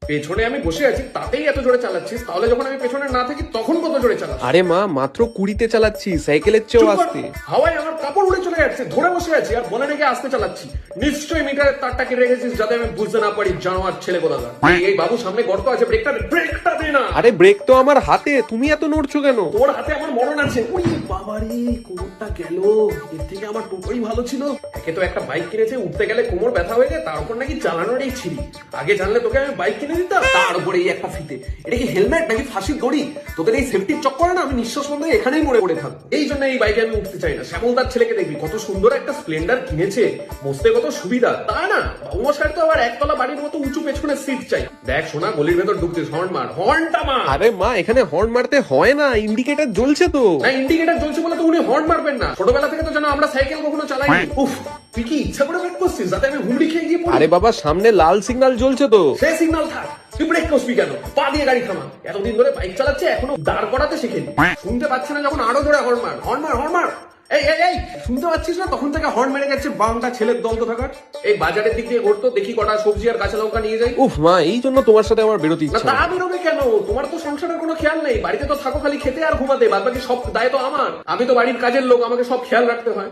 পেছনে আমি বসে আছি তাতেই এত জোরে চালাচ্ছিস, তাহলে যখন আমি পেছনে না থাকি তখন কত জোরে চালাচ্ছিস? আরে মা, মাত্র 20-তে চালাচ্ছি, সাইকেলের চেয়েও চুপ কর। আসতে। হাওয়ায় আমার কাপড় উড়ে চলে যাচ্ছে, ধরে বসে আছি আর বলে নাকি আসতে চালাচ্ছি। নিশ্চয়ই মিটারের তারটা কেটে রেখেছিস যাতে আমি বুঝতে না পারি, জানোয়ার ছেলে কোথাকার। এই বাবু সামনে গর্ত আছে, ব্রেকটা দে না। আরে ব্রেক তো আমার হাতে, তুমি এত নড়ছো কেন? তোর হাতে আমার মরণ আছে। ওই বাবারে, কোমরটা গেল। এর থেকে আমার টোটোই ভালো ছিল। একে তো একটা বাইক কিনেছে, উঠতে গেলে কোমর ব্যথা হয়ে যায়, তার উপর নাকি চালানোর এই ছিরি। আগে জানলে তোকে আমি বাইক কিনে দিতাম, তার উপরে এই একটা ফিতে। এটা কি হেলমেট নাকি ফাঁসির দড়ি? তোদের এই সেফটির চক্করে না আমি নিঃশ্বাস বন্ধ হয়ে এখানেই মরে পড়ে থাকবো। এই জন্য এই বাইকে আমি উঠতে চাই না। শ্যামলদার ছেলেকে দেখবি কত সুন্দর একটা স্প্লেন্ডার কিনেছে, বসতে কত সুবিধা, তা না বাবুমশাইয়ের তো আবার একতলা বাড়ির মতো উঁচু পেছনে সিট চাই। দেখ সোনা, গলির ভেতর ঢুকছিস, হর্ন মার, হর্নটা মার। আরে মা, এখানে হর্ন মারতে হয় না, ইন্ডিকেটর জ্বলছে তো। না, ইন্ডিকেটর জ্বলছে বলে তো উনি হর্ন মারবেন না। ছোটবেলা থেকে তো জানো আমরা সাইকেল কখনো চালাইনি। উফ, তুই কি ইচ্ছা করে ব্রেক করছিস যাতে আমি হুমড়ি খেয়ে গিয়ে পড়ি? আরে বাবা, সামনে লাল সিগন্যাল জ্বলছে তো। সে সিগন্যাল থাক, তুই ব্রেক করবি কেন? পা দিয়ে গাড়ি থামা। এতদিন ধরে বাইক চালাচ্ছে, এখনো দাঁড় করাতে শেখেনি। শুনতে পাচ্ছি না যখন আরো জোরে হর্ন মার, হর্ন মার, হর্ন মার। এই এই এই, শুনতে পাচ্ছিস না? তখন থেকে হর্ন মেরে যাচ্ছে, বাংটা ছেলের দল তো থাকার। এই বাজারের দিক দিয়ে ঘুরতো, দেখি কটা সবজি আর কাঁচা লঙ্কা নিয়ে যাই। উফ মা, এই জন্য তোমার সাথে আমার বেরোতে না ইচ্ছা তা নেই। বেরোবে কেন? তোমার তো সংসারের কোনো খেয়াল নেই, বাড়িতে তো থাকো খালি খেতে আর ঘুমাতে, বাদ বাকি সব দায় তো আমার। আমি তো বাড়ির কাজের লোক, আমাকে সব খেয়াল রাখতে হয়।